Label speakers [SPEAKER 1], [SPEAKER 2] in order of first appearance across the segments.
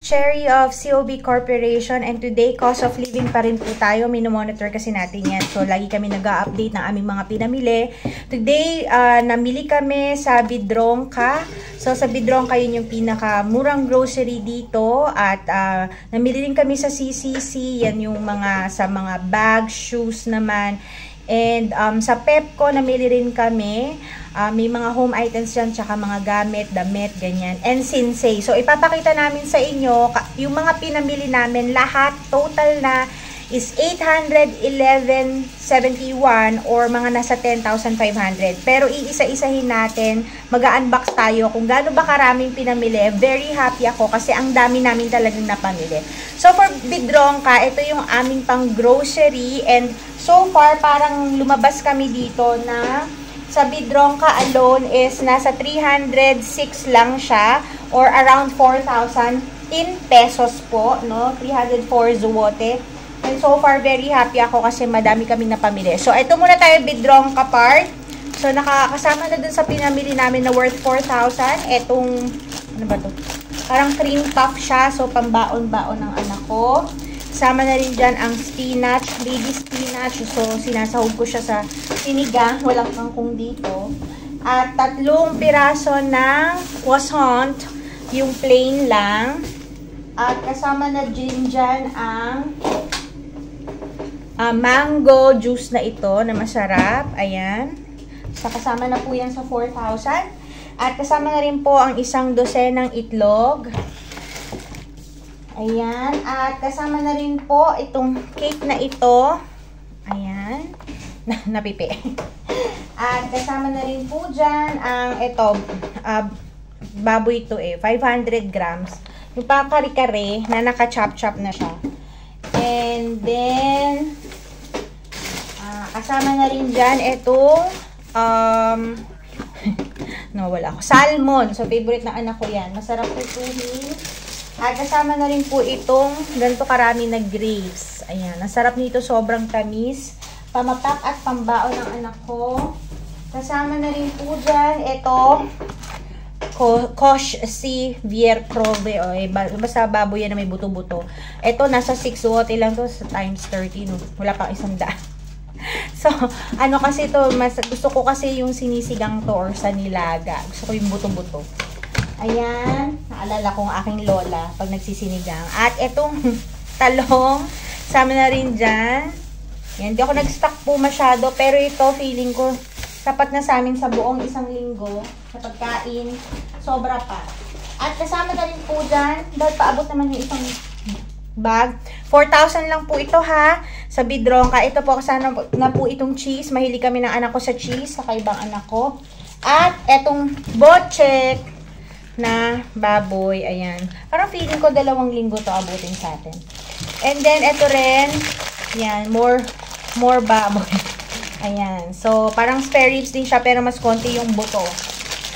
[SPEAKER 1] Cherry of COB Corporation, and today cost of living pa rin po tayo, minomonitor kasi natin yan. So lagi kami nag-a-update ng aming mga pinamili. Today namili kami sa Bidrongka. So sa Bidrongka yun yung pinakamurang grocery dito, at namili rin kami sa CCC, yan yung mga sa mga bag, shoes naman. And sa Pepco namili rin kami. May mga home items yan, tsaka mga gamit, damit, ganyan. And Sinsay. So, ipapakita namin sa inyo, yung mga pinamili namin, lahat, total na is 811.71 or mga nasa 10,500. Pero iisa-isahin natin, mag-unbox tayo kung gaano ba karaming pinamili. Very happy ako kasi ang dami namin talagang napamili. So, for Bidrongka, ito yung aming pang grocery, and so far, parang lumabas kami dito na sa Bidrongka alone is nasa 306 lang siya, or around 4,000 in pesos po, no? 304 złote. And so far, very happy ako kasi madami kaming napamili. So, ito muna tayo Bidrongka part. So, nakakasama na dun sa pinamili namin na worth 4,000. Etong, ano ba to? Parang cream puff siya. So, pambaon-baon ng anak ko. Sama na rin dyan ang spinach, baby spinach. So, sinasahog ko siya sa sinigang. Walang kangkong dito. At 3 piraso ng croissant, yung plain lang. At kasama na din dyan ang mango juice na ito na masarap. Ayan. So, kasama na po yan sa 4,000. At kasama na rin po ang isang dosenang itlog. Ayan. At kasama na rin po itong cake na ito. Ayan. Napipi. At kasama na rin po dyan ang ito. Baboy ito 500 grams. Yung pakari-kare na naka-chop-chop na siya. And then, kasama na rin dyan itong nawala ako. Salmon. So, favorite ng anak ko yan. Masarap tutuhin. At kasama na rin po itong ganito karami na grapes. Ayan. Ang sarap nito. Sobrang tamis. Pamapak at pambaon ng anak ko. Kasama na rin po dyan ito. Kosh si Vierprove. Basta baboy yan na may buto-buto. Ito, nasa 6 złote lang to sa times 30. No? Wala pang 100. So, ano kasi to, gusto ko kasi yung sinisigang to or sa nilaga. Gusto ko yung buto-buto. Ayan, naalala ko ang aking lola pag nagsisinigang. At itong talong, sama na rin dyan. Yan, di ako nag-stock po masyado, pero ito, feeling ko, sapat na sa amin sa buong isang linggo sa pagkain. Sobra pa. At kasama na rin po dyan, dahil paabot naman yung isang bag. 4,000 lang po ito ha, sa Bidrongka. Ito po, kasama na po itong cheese. Mahilig kami ng anak ko sa cheese, sa kaibang anak ko. At etong bochek na baboy. Ayan. Parang feeling ko 2 linggo to abutin sa atin. And then, ito rin, yan, more baboy. Ayan. So, parang spare ribs din siya, pero mas konti yung buto.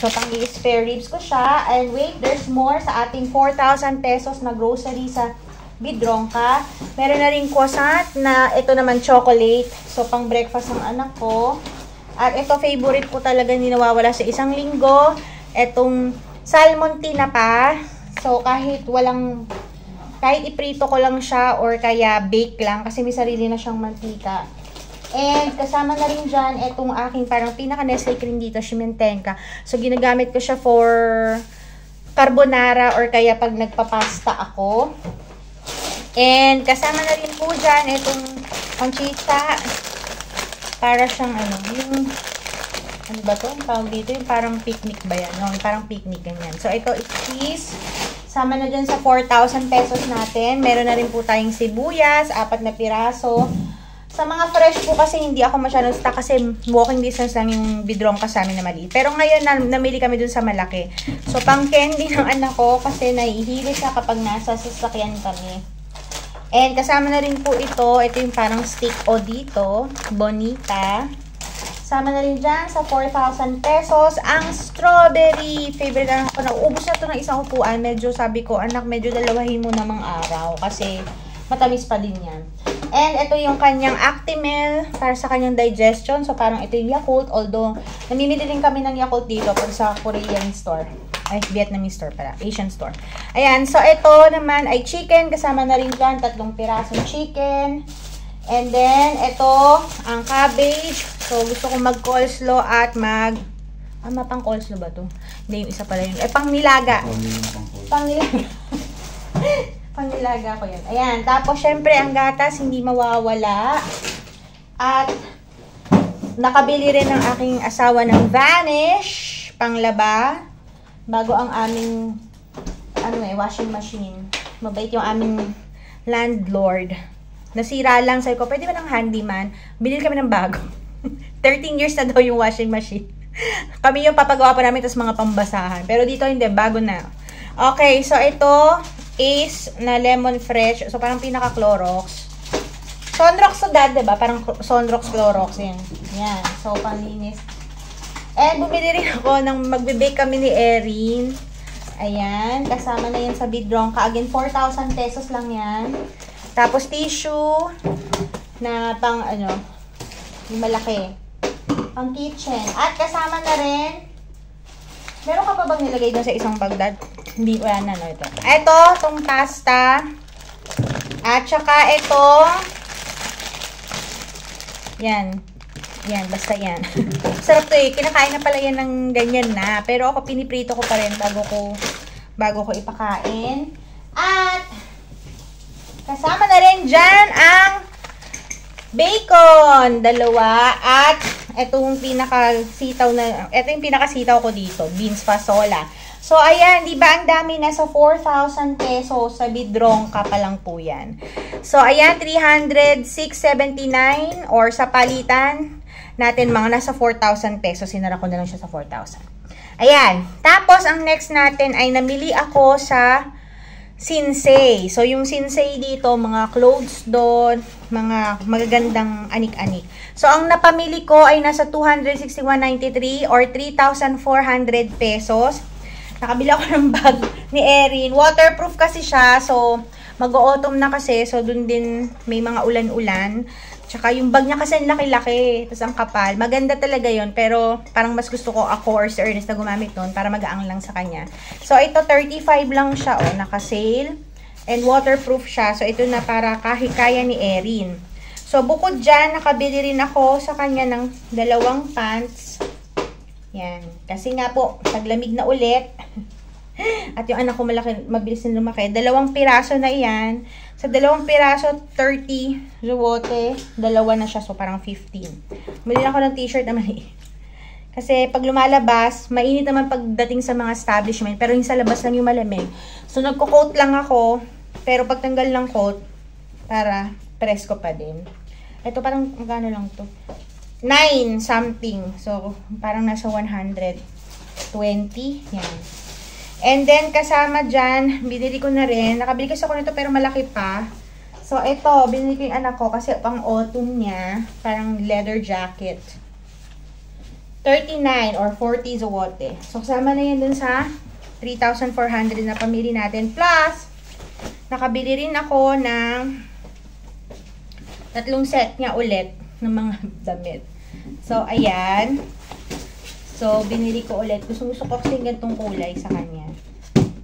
[SPEAKER 1] So, pang-i-spare ribs ko siya. And wait, there's more sa ating 4,000 pesos na grocery sa Bidrongka. Meron na rin croissant na ito naman chocolate. So, pang breakfast ng anak ko. At ito, favorite ko talaga, hindi nawawala sa isang linggo. Itong salmon tinapa. So, kahit iprito ko lang siya or kaya bake lang kasi may sarili na siyang mantika. And kasama na rin dyan itong aking parang pinaka-Nestle cream dito, Shimentenka. So, ginagamit ko siya for carbonara or kaya pag nagpapasta ako. And kasama na rin po dyan itong panchita. Para siyang yung ano ba to? Ang tawag dito, yung parang picnic ba yan? No, parang picnic ganyan. So, ito is cheese. Sama na dyan sa 4,000 pesos natin. Meron na rin po tayong sibuyas, 4 na piraso. Sa mga fresh po kasi hindi ako masyadong stock kasi walking distance lang yung Bidrongka sa amin na maliit. Pero ngayon namili kami dun sa malaki. So, pang candy ng anak ko kasi nahihilig siya kapag nasa sasakyan kami. And kasama na rin po ito. Ito yung parang stick o dito. Bonita. Sama na rin dyan sa 4,000 pesos ang strawberry. Favorite na ako. Naubos na ito ng isang upuan. Medyo sabi ko, anak, medyo dalawahin mo namang araw. Kasi matamis pa din yan. And ito yung kanyang Actimel para sa kanyang digestion. So parang ito yung Yakult. Although, namimili din kami ng Yakult dito pag sa Korean store. Ay, Vietnamese store pala. Asian store. Ayan. So, ito naman ay chicken. Kasama na rin dyan. 3 pirasong chicken. And then, ito, ang cabbage. So, gusto kong mag-coleslaw at pang coleslaw ba to? Hindi, yung isa pala yun. Pang nilaga. Pang nilaga. Pang nilaga ko yun. Ayan. Tapos, syempre, ang gatas, hindi mawawala. At, nakabili rin ng aking asawa ng Vanish. Panglaba. Bago ang aming washing machine. Mabait yung aming landlord. Nasira lang. Sabi ko, pwede ba ng handyman? Binili kami ng bago. 13 years na daw yung washing machine. Kami yung papagawa pa namin, tapos mga pambasahan. Pero dito hindi, bago na. Okay, so ito is na lemon fresh. So parang pinaka-Clorox. Sunrox to dad, diba? Parang Sunrox, Clorox. Yan. Yan. So, panlinis. And bumili rin ako ng magbe-bake kami ni Erin. Ayan. Kasama na yan sa bidrongka. Again, 4,000 pesos lang yan. Tapos tissue na pang yung malaki. Pang kitchen. At kasama na rin, meron ka pa bang nilagay doon sa isang bagdad? Hindi, wala na, no? Ito. Ito, itong pasta. At saka ito, yan. Yan, basta yan. Sarap to eh. Kinakain na pala yan ng ganyan na. Pero ako piniprito ko pa rin bago ko ipakain. At kasama na rin dyan ang bacon. 2. At itong ito yung pinakasitaw ko dito. Beans fasola. So, ayan, di ba ang dami? Nasa 4,000 pesos sa bidrongka pa lang po yan. So, ayan, 306.79 or sa palitan natin mga nasa 4,000 pesos. Sinara ko na lang siya sa 4,000. Ayan. Tapos, ang next natin ay namili ako sa Sinsay. So, yung Sinsay dito, mga clothes doon, mga magagandang anik-anik. So, ang napamili ko ay nasa 261.93 or 3,400 pesos. Nakabila ko ng bag ni Erin. Waterproof kasi siya. So, mag-autumn na kasi. So, dun din may mga ulan-ulan. Tsaka yung bag niya kasi ang laki-laki. Tapos ang kapal. Maganda talaga yon. Pero parang mas gusto ko ako or si Ernest na gumamit nun para magaang lang sa kanya. So, ito 35 lang siya. Oh, naka-sale. And waterproof siya. So, ito na para kaya ni Erin. So, bukod dyan, nakabili rin ako sa kanya ng 2 pants. Yan. Kasi nga po, taglamig na ulit. At yung anak ko mabilis na lumaki. 2 piraso na yan. Sa 2 piraso, 30 zuwote. 2 na siya. So, parang 15. Bumili ako ng t-shirt na mali. Kasi pag lumalabas, mainit naman pagdating sa mga establishment. Pero yung sa labas lang yung malamig. So, nagko-coat lang ako. Pero pag tanggal ng coat, para presko pa din. Ito parang, magkano lang to? 9 something. So, parang nasa 120. Yan. And then, kasama dyan, binili ko na rin. Nakabili kasi ako nito pero malaki pa. So, ito, binili ko yung anak ko kasi pang autumn niya. Parang leather jacket. 39 or 40 zuwote. So, kasama na yan dun sa 3,400 na pamili natin. Plus, nakabili rin ako ng 3 set niya ulit ng mga damit. So, ayan. So, binili ko ulit. Gusto ko kasi ganitong kulay sa kanya.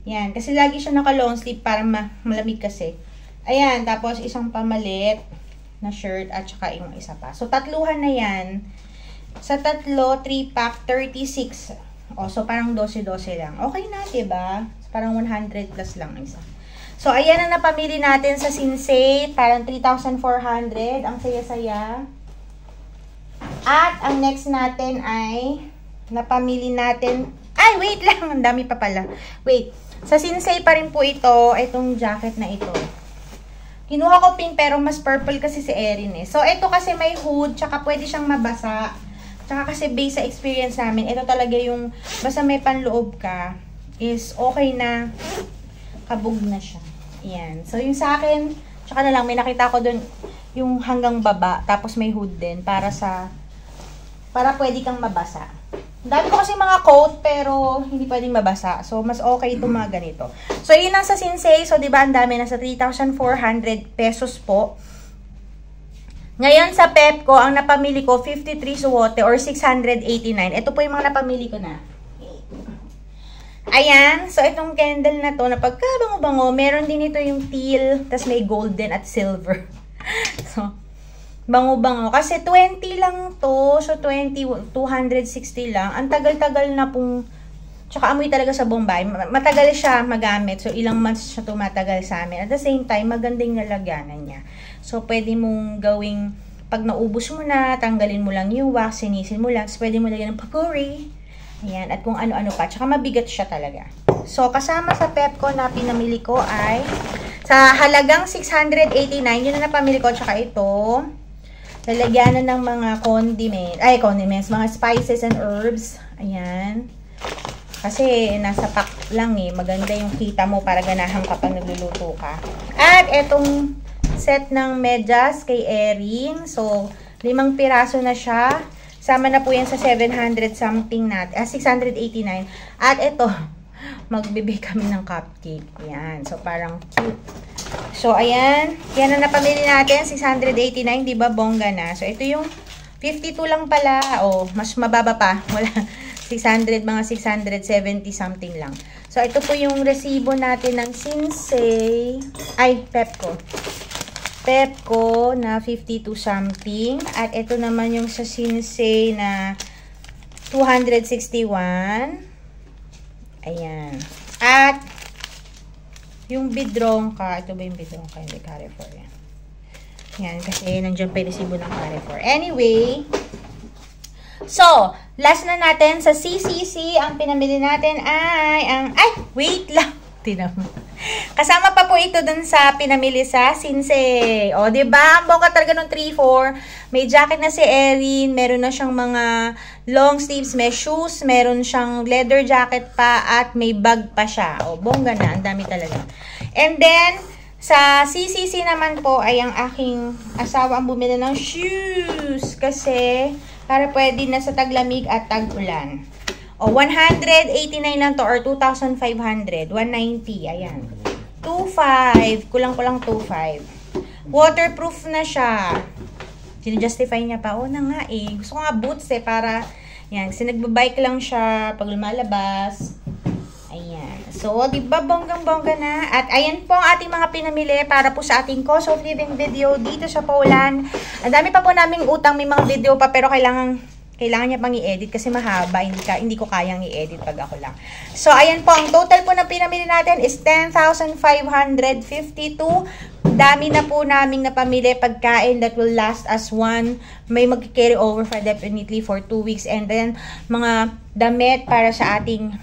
[SPEAKER 1] Yan. Kasi lagi siya naka-long sleeve para malamig kasi. Ayan. Tapos, isang pamalit na shirt at saka yung isa pa. So, 3 na yan. Sa 3, 3-pack, 36. O, so, parang 12-12 lang. Okay na, diba? Parang 100 plus lang isa. So, ayan ang napamili natin sa Sinsay. Parang 3,400. Ang saya-saya. At, ang next natin ay napamili natin. Ay, wait lang. Ang dami pa pala. Wait. Sa Sinsay pa rin po ito. Itong jacket na ito. Kinuha ko pink pero mas purple kasi si Erin eh. So, ito kasi may hood. Tsaka pwede siyang mabasa. Tsaka kasi based sa experience namin, ito talaga yung basta may panloob ka is okay na kabog na siya. Ayan. So, yung sa akin, tsaka na lang, may nakita ko dun yung hanggang baba. Tapos may hood din para pwede kang mabasa. Dami ko kasi mga coat pero hindi pwedeng mabasa. So, mas okay itong mga ganito. So, yun ang sa Sinsay. So, diba ang dami? Nasa 3,400 pesos po. Ngayon sa Pepco, ang napamili ko, 53 zuwote or 689. Ito po yung mga napamili ko na. Ayan, so itong candle na to, na pagkabango-bango, meron din ito yung teal, tas may golden at silver. So, bango-bango. Kasi 20 lang to, so 260 lang. Ang tagal-tagal na pong, tsaka amoy talaga sa Bombay. Matagal siya magamit, so ilang months siya tumatagal sa amin. At the same time, magandang nalagyanan niya. So, pwede mong gawing, pag naubos mo na, tanggalin mo lang yung wax, sinisin mo lang, so pwede mo lagyan ng pakuri. Ayan, at kung ano-ano pa. Tsaka mabigat siya talaga. So, kasama sa Pepco na pinamili ko ay sa halagang 689, yun na napamili ko. Tsaka ito, lalagyanan ng mga condiments, mga spices and herbs. Ayan. Kasi nasa pack lang eh. Maganda yung kita mo para ganahan kapag nagluluto ka. At itong set ng medyas kay Erin. So, 5 piraso na siya. Sama na po yan sa 700 something natin. 689. At ito, magbibake kami ng cupcake. Yan. So, parang cute. So, ayan. Yan na napamili natin. 689. Diba? Bongga na. So, ito yung 52 lang pala. O, mas mababa pa. Wala. 600, mga 670 something lang. So, ito po yung resibo natin ng Sinsay. Ay, Pepco na 52 something. At ito naman yung sa Sinsay na 261. Ayan. At yung bidrongka. Ito ba yung bidrongka? Hindi, Carrefour yan. Yan, kasi nandiyan pa yung resibo ng Carrefour. Anyway, so, last na natin sa CCC. Ang pinamili natin ay wait lang. Kasama pa po ito dun sa pinamili sa Sinsay. O, diba? Ang bongga talaga ng 3-4. May jacket na si Erin. Meron na siyang mga long sleeves. May shoes. Meron siyang leather jacket pa. At may bag pa siya. O, bongga na. Ang dami talaga. And then, sa CCC naman po ay ang aking asawa ang bumili ng shoes. Kasi, para pwede na sa taglamig at tag-ulan. O, 189 lang to or 2,500. 190. Ayan. 2,500. Kulang-kulang 2,500. Waterproof na siya. Sinujustify niya pa. O na nga eh. Gusto ko nga boots eh. Para, yan. Kasi nagbabike lang siya pag lumalabas. Ayan. So, diba bonggang-bongga na? At ayan po ang ating mga pinamili para po sa ating cost of living video dito sa Poland. Ang dami pa po naming utang. May mga video pa pero kailangan niya pang i-edit kasi mahaba. Hindi ko kayang i-edit pag ako lang. So, ayan po. Ang total po na pinamili natin is 10,552. Dami na po naming napamili pagkain that will last as one. May mag-carry over for definitely for 2 weeks. And then, mga damit para sa ating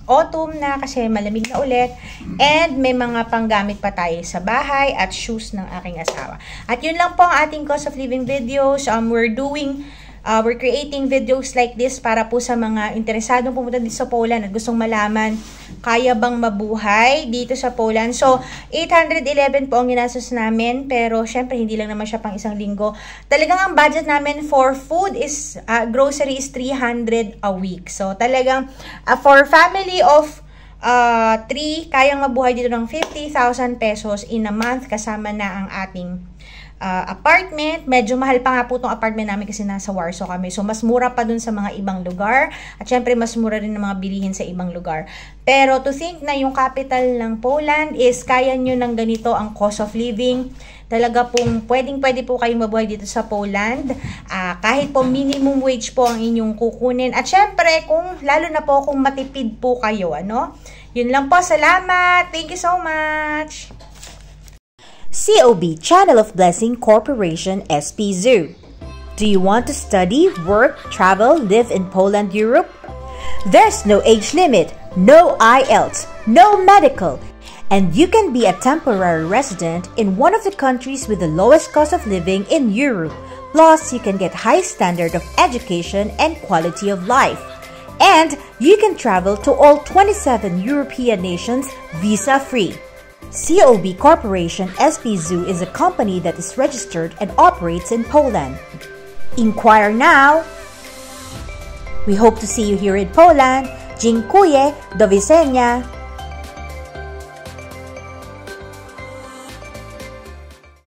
[SPEAKER 1] autumn na kasi malamig na ulit. And may mga panggamit pa tayo sa bahay at shoes ng aking asawa. At yun lang po ang ating cost of living videos. We're creating videos like this para po sa mga interesadong pumunta dito sa Poland at gustong malaman kaya bang mabuhay dito sa Poland. So, 811 po ang ginastos namin pero syempre hindi lang naman siya pang isang linggo. Talagang ang budget namin for food is, grocery is 300 a week. So, talagang for family of 3, kayang mabuhay dito ng 50,000 pesos in a month kasama na ang ating apartment. Medyo mahal pa nga po itong apartment namin kasi nasa Warsaw kami. So, mas mura pa dun sa mga ibang lugar. At syempre, mas mura rin ng mga bilihin sa ibang lugar. Pero, to think na yung capital ng Poland is kaya nyo ng ganito ang cost of living. Talaga pong pwede po kayong mabuhay dito sa Poland. Kahit po minimum wage po ang inyong kukunin. At syempre, lalo na po kung matipid po kayo. Yun lang po. Salamat. Thank you so much.
[SPEAKER 2] COB Channel of Blessing Corporation SPZU. Do you want to study, work, travel, live in Poland, Europe? There's no age limit, no IELTS, no medical, and you can be a temporary resident in one of the countries with the lowest cost of living in Europe. Plus, you can get high standard of education and quality of life. And you can travel to all 27 European nations visa-free. COB Corporation SPZU is a company that is registered and operates in Poland. Inquire now! We hope to see you here in Poland. Dziękuję, do widzenia!